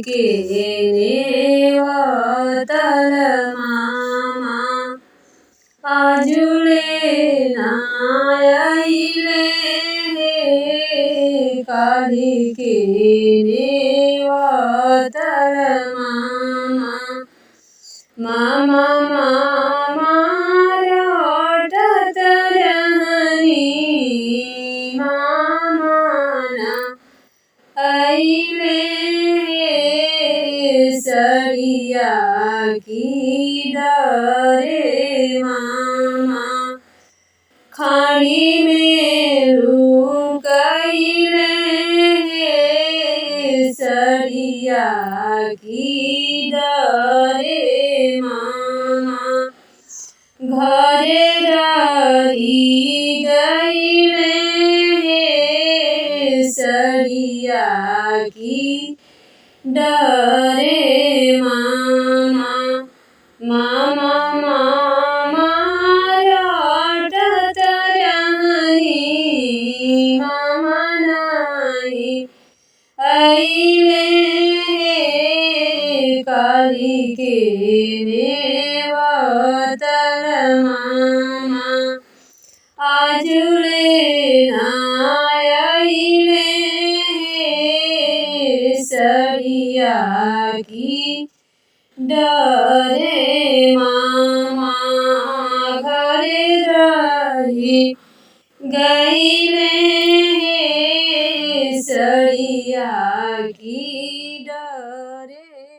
के नेवतल मामा आजुले नायले काली के नेवतल मामा मामा मामा रटत रहनी मामा ना आइले सड़िया की डरे मामा खाड़ी में रुकइले सड़िया की डरे मामा घरे रही गइले सड़िया की डरे मामा मामा मामा रटत रहनी मामा नाही आइले काली के नेवतल मामा आजुले नायले सड़िया की डरे मामा घरे रही गइले सड़िया की डरे।